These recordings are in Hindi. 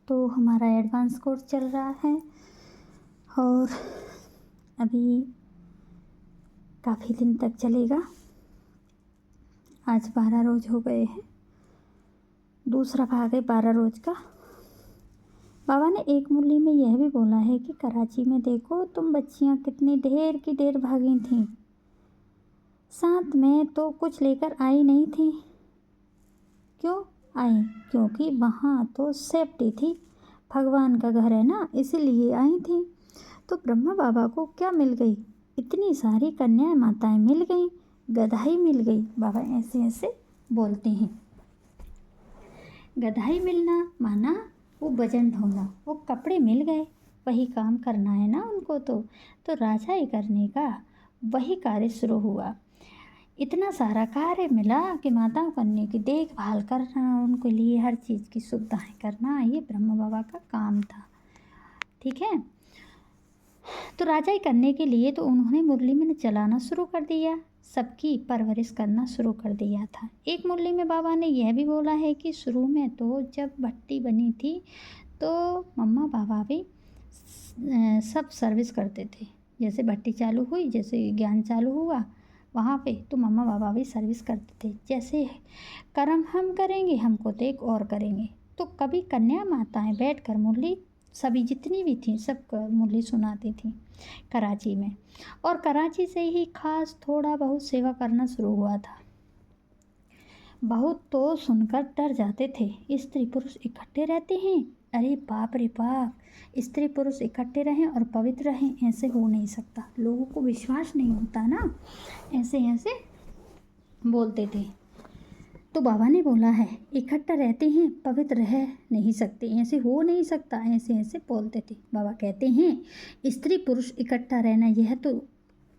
तो हमारा एडवांस कोर्स चल रहा है और अभी काफ़ी दिन तक चलेगा। आज 12 रोज़ हो गए हैं, दूसरा भाग है 12 रोज़ का। बाबा ने एक मुरली में यह भी बोला है कि कराची में देखो तुम बच्चियां कितनी ढेर की ढेर भागी थीं, साथ में तो कुछ लेकर आई नहीं थी। क्यों आई? क्योंकि वहाँ तो सेफ्टी थी, भगवान का घर है ना, इसीलिए आई थी। तो ब्रह्मा बाबा को क्या मिल गई? इतनी सारी कन्याएं माताएं मिल गई, गधाई मिल गई। बाबा ऐसे ऐसे बोलते हैं। गधाई मिलना माना वो वजन ढोना, वो कपड़े मिल गए, वही काम करना है ना उनको। तो राजाई करने का वही कार्य शुरू हुआ। इतना सारा कार्य मिला कि माताओं कन्या की देखभाल करना, उनके लिए हर चीज़ की सुविधाएं करना, ये ब्रह्मा बाबा का काम था। ठीक है। तो राजाई करने के लिए तो उन्होंने मुरली में चलाना शुरू कर दिया, सबकी परवरिश करना शुरू कर दिया था। एक मुरली में बाबा ने यह भी बोला है कि शुरू में तो जब भट्टी बनी थी तो मम्मा बाबा भी सब सर्विस करते थे। जैसे भट्टी चालू हुई, जैसे ज्ञान चालू हुआ वहाँ पे, तो मम्मा बाबा भी सर्विस करते थे। जैसे कर्म हम करेंगे हमको तो एक और करेंगे। तो कभी कन्या माताएं बैठकर मुरली, सभी जितनी भी थी सब मुरली सुनाती थी कराची में। और कराची से ही खास थोड़ा बहुत सेवा करना शुरू हुआ था। बहुत तो सुनकर डर जाते थे, स्त्री पुरुष इकट्ठे रहते हैं। अरे बाप रे बाप, स्त्री पुरुष इकट्ठे रहें और पवित्र रहें, ऐसे हो नहीं सकता। लोगों को विश्वास नहीं होता ना, ऐसे ऐसे बोलते थे। तो बाबा ने बोला है इकट्ठा रहते हैं, पवित्र रह नहीं सकते, ऐसे हो नहीं सकता, ऐसे ऐसे बोलते थे। बाबा कहते हैं स्त्री पुरुष इकट्ठा रहना यह तो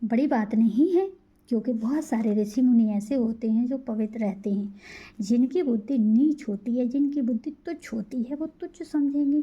बड़ी बात नहीं है, क्योंकि बहुत सारे ऋषि मुनि ऐसे होते हैं जो पवित्र रहते हैं। जिनकी बुद्धि नीच होती है, जिनकी बुद्धि तुच्छ होती है, वो तुच्छ समझेंगे।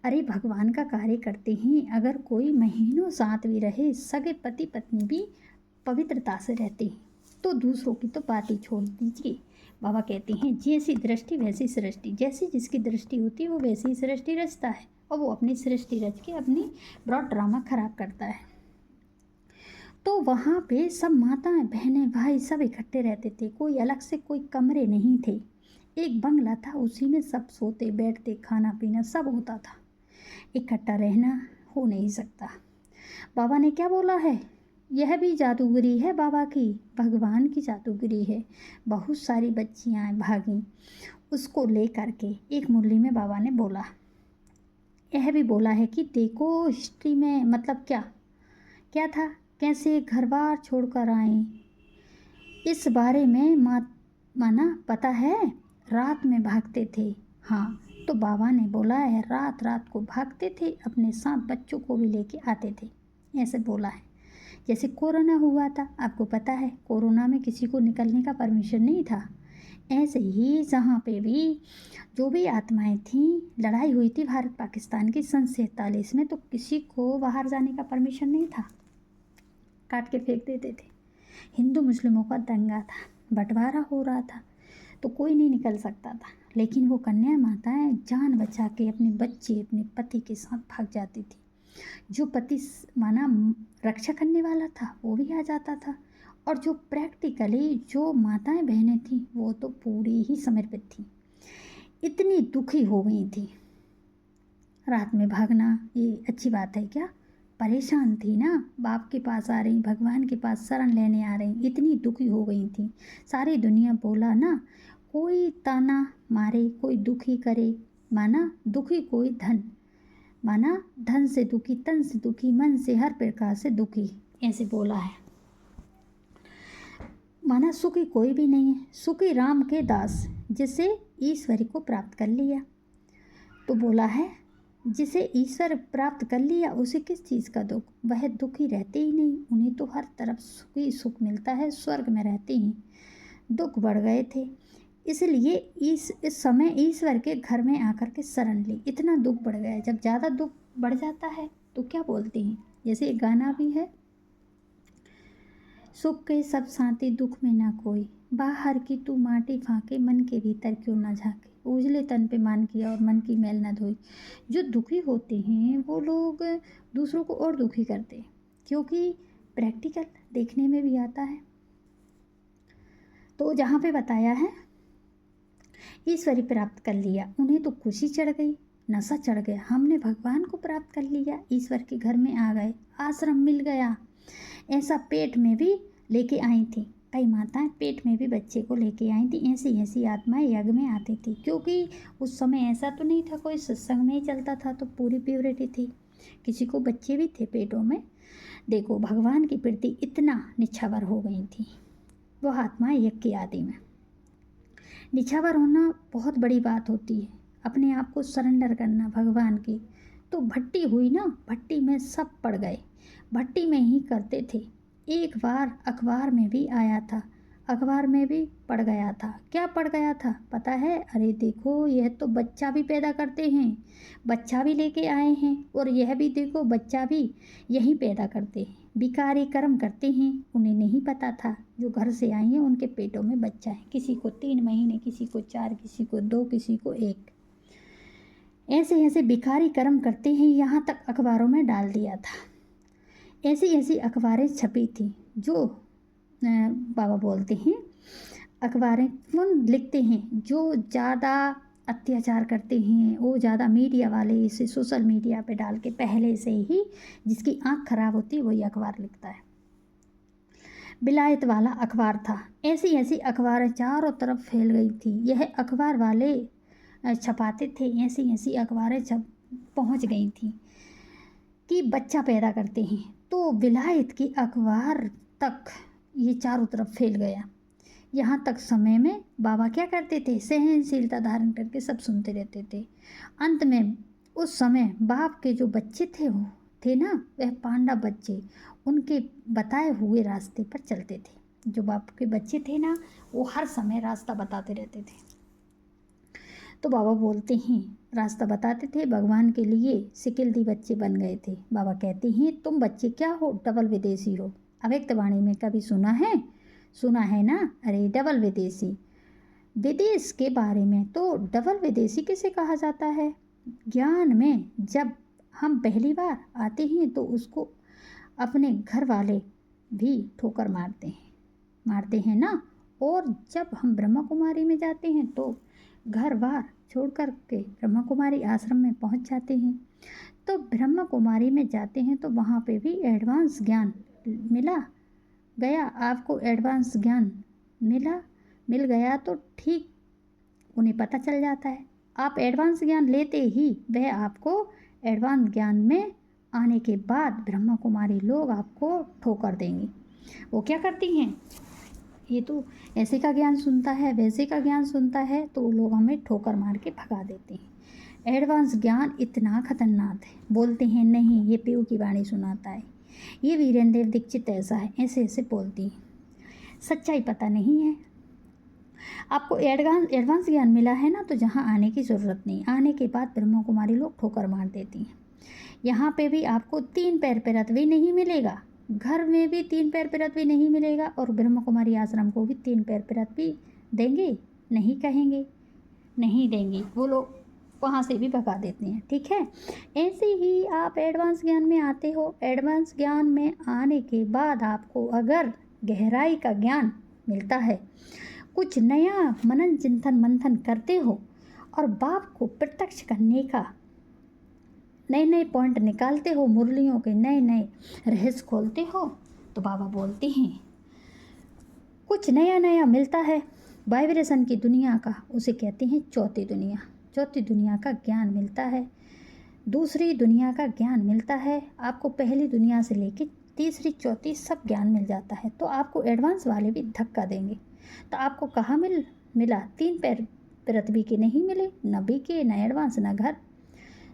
अरे भगवान का कार्य करते हैं, अगर कोई महीनों साथ भी रहे, सगे पति पत्नी भी पवित्रता से रहते हैं, तो दूसरों की तो बात ही छोड़ दीजिए। बाबा कहते हैं जैसी दृष्टि वैसी सृष्टि, जैसी जिसकी दृष्टि होती है वो वैसी ही सृष्टि रचता है, और वो अपनी सृष्टि रच के अपनी ब्रॉड ड्रामा खराब करता है। तो वहाँ पे सब माताएं बहनें भाई सब इकट्ठे रहते थे, कोई अलग से कोई कमरे नहीं थे। एक बंगला था, उसी में सब सोते बैठते, खाना पीना सब होता था। इकट्ठा रहना हो नहीं सकता। बाबा ने क्या बोला है, यह भी जादूगरी है बाबा की, भगवान की जादूगरी है। बहुत सारी बच्चियाँ भागी, उसको ले करके एक मुरली में बाबा ने बोला, यह भी बोला है कि देखो हिस्ट्री में मतलब क्या क्या था, कैसे घर बार छोड़कर आए, इस बारे में माना पता है, रात में भागते थे। हाँ, तो बाबा ने बोला है रात रात को भागते थे, अपने साथ बच्चों को भी लेके आते थे, ऐसे बोला है। जैसे कोरोना हुआ था, आपको पता है कोरोना में किसी को निकलने का परमिशन नहीं था। ऐसे ही जहाँ पे भी जो भी आत्माएं थीं, लड़ाई हुई थी भारत पाकिस्तान की सन 47 में, तो किसी को बाहर जाने का परमिशन नहीं था, काट के फेंक देते थे। हिंदू मुस्लिमों का दंगा था, बंटवारा हो रहा था, तो कोई नहीं निकल सकता था। लेकिन वो कन्या माताएं जान बचा के अपने बच्चे अपने पति के साथ भाग जाती थी। जो पति माना रक्षा करने वाला था वो भी आ जाता था, और जो प्रैक्टिकली जो माताएं बहनें थीं वो तो पूरी ही समर्पित थी। इतनी दुखी हो गई थी। रात में भागना ये अच्छी बात है क्या? परेशान थी ना, बाप के पास आ रही, भगवान के पास शरण लेने आ रही, इतनी दुखी हो गई थी। सारी दुनिया बोला ना, कोई ताना मारे कोई दुखी करे, माना दुखी कोई धन, माना धन से दुखी, तन से दुखी, मन से हर प्रकार से दुखी, ऐसे बोला है। माना सुखी कोई भी नहीं है, सुखी राम के दास, जिसे ईश्वर को प्राप्त कर लिया। तो बोला है जिसे ईश्वर प्राप्त कर लिया उसे किस चीज़ का दुख, वह दुखी रहते ही नहीं, उन्हें तो हर तरफ सुख ही सुख मिलता है, स्वर्ग में रहते ही। दुख बढ़ गए थे, इसलिए इस समय ईश्वर के घर में आकर के शरण ली। इतना दुख बढ़ गया, जब ज़्यादा दुख बढ़ जाता है तो क्या बोलते हैं, जैसे एक गाना भी है, सुख के सब साथी दुख में ना कोई, बाहर की तू माटी फाके मन के भीतर क्यों ना झाके। उजले तन पे मान किया और मन की मैल न धोई। जो दुखी होते हैं वो लोग दूसरों को और दुखी करते हैं, क्योंकि प्रैक्टिकल देखने में भी आता है। तो जहाँ पे बताया है ईश्वरी प्राप्त कर लिया, उन्हें तो खुशी चढ़ गई, नशा चढ़ गया, हमने भगवान को प्राप्त कर लिया, ईश्वर के घर में आ गए, आश्रम मिल गया। ऐसा पेट में भी लेके आई थी, कई माताएं पेट में भी बच्चे को लेके आई थी। ऐसी ऐसी आत्माएं यज्ञ में आती थी, क्योंकि उस समय ऐसा तो नहीं था कोई सत्संग में ही चलता था, तो पूरी प्योरिटी थी, किसी को बच्चे भी थे पेटों में। देखो भगवान की प्रति इतना निछावर हो गई थी वो आत्माएं यज्ञ की आदि में। निछावर होना बहुत बड़ी बात होती है, अपने आप को सरेंडर करना भगवान की। तो भट्टी हुई ना, भट्टी में सब पड़ गए, भट्टी में ही करते थे। एक बार अखबार में भी आया था, अखबार में भी पड़ गया था। क्या पड़ गया था पता है? अरे देखो यह तो बच्चा भी पैदा करते हैं, बच्चा भी लेके आए हैं, और यह भी देखो बच्चा भी यहीं पैदा करते हैं, बिकारी कर्म करते हैं। उन्हें नहीं पता था जो घर से आई हैं उनके पेटों में बच्चा है, किसी को 3 महीने, किसी को 4, किसी को 2, किसी को 1। ऐसे ऐसे बिकारी कर्म करते हैं, यहाँ तक अखबारों में डाल दिया था। ऐसी ऐसी अखबारें छपी थी जो बाबा बोलते हैं अखबारें कौन लिखते हैं? जो ज़्यादा अत्याचार करते हैं, वो ज़्यादा मीडिया वाले इसे सोशल मीडिया पे डाल के पहले से ही जिसकी आँख खराब होती है वही अखबार लिखता है। विलायत वाला अखबार था। ऐसी ऐसी अखबारें चारों तरफ फैल गई थी। यह अखबार वाले छपाते थे, ऐसी ऐसी अखबारें छप पहुँच गई थी कि बच्चा पैदा करते हैं। तो विलायत की अखबार तक ये चारों तरफ फैल गया। यहाँ तक समय में बाबा क्या करते थे? सहनशीलता धारण करके सब सुनते रहते थे। अंत में उस समय बाप के जो बच्चे थे वो थे ना, वह पांडा बच्चे उनके बताए हुए रास्ते पर चलते थे। जो बाप के बच्चे थे ना, वो हर समय रास्ता बताते रहते थे। तो बाबा बोलते हैं रास्ता बताते थे, भगवान के लिए सिकिल्दी बच्चे बन गए थे। बाबा कहते हैं तुम बच्चे क्या हो? डबल विदेशी हो। अव्यक्त वाणी में कभी सुना है? सुना है ना? अरे डबल विदेशी, विदेश के बारे में तो डबल विदेशी किसे कहा जाता है? ज्ञान में जब हम पहली बार आते हैं तो उसको अपने घर वाले भी ठोकर मारते हैं ना। और जब हम ब्रह्मा कुमारी में जाते हैं तो घर बार छोड़ कर के ब्रह्मा कुमारी आश्रम में पहुंच जाते हैं। तो ब्रह्मा कुमारी में जाते हैं तो वहाँ पे भी एडवांस ज्ञान मिला गया, आपको एडवांस ज्ञान मिल गया तो ठीक उन्हें पता चल जाता है। आप एडवांस ज्ञान लेते ही वह आपको एडवांस ज्ञान में आने के बाद ब्रह्मा कुमारी लोग आपको ठोकर देंगे। वो क्या करती हैं? ये तो ऐसे का ज्ञान सुनता है, वैसे का ज्ञान सुनता है, तो वो लोग हमें ठोकर मार के भगा देते हैं। एडवांस ज्ञान इतना खतरनाक है, बोलते हैं नहीं ये पीयू की वाणी सुनाता है, ये वीरेंद्र देव दीक्षित ऐसा है, ऐसे ऐसे बोलती है। सच्चाई पता नहीं है। आपको एडवांस ज्ञान मिला है ना, तो जहाँ आने की ज़रूरत नहीं। आने के बाद ब्रह्मा कुमारी लोग ठोकर मार देती हैं। यहाँ पे भी आपको 3 पैर पे रत्वी नहीं मिलेगा, घर में भी 3 पैर पे रत्वी नहीं मिलेगा, और ब्रह्मा कुमारी आश्रम को भी 3 पैर पे रत्वी देंगे नहीं, कहेंगे नहीं देंगे, वो लोग वहाँ से भी भगा देते हैं। ठीक है, ऐसे ही आप एडवांस ज्ञान में आते हो। एडवांस ज्ञान में आने के बाद आपको अगर गहराई का ज्ञान मिलता है, कुछ नया मनन चिंतन मंथन करते हो और बाप को प्रत्यक्ष करने का नए नए पॉइंट निकालते हो, मुरलियों के नए नए रहस्य खोलते हो, तो बाबा बोलते हैं कुछ नया नया मिलता है। वाइब्रेशन की दुनिया का उसे कहते हैं चौथी दुनिया। चौथी दुनिया का ज्ञान मिलता है, दूसरी दुनिया का ज्ञान मिलता है। आपको पहली दुनिया से लेकर तीसरी चौथी सब ज्ञान मिल जाता है। तो आपको एडवांस वाले भी धक्का देंगे। तो आपको कहाँ मिला? 3 पैर पृथ्वी के नहीं मिले, न बी के, न एडवांस, न घर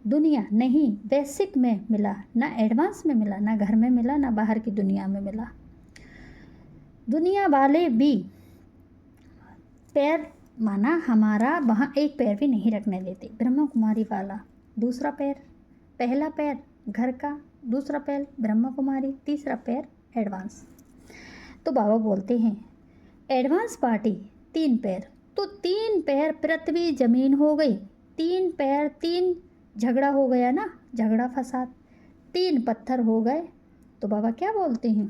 दुनिया नहीं, बेसिक में मिला, ना एडवांस में मिला, ना घर में मिला, ना बाहर की दुनिया में मिला। दुनिया वाले भी पैर माना हमारा वहाँ एक पैर भी नहीं रखने देते। ब्रह्मा कुमारी वाला दूसरा पैर, पहला पैर घर का, दूसरा पैर ब्रह्मा कुमारी, तीसरा पैर एडवांस। तो बाबा बोलते हैं एडवांस पार्टी 3 पैर, तो 3 पैर पृथ्वी जमीन हो गई, 3 पैर 3 झगड़ा हो गया ना, झगड़ा फसाद, 3 पत्थर हो गए। तो बाबा क्या बोलते हैं,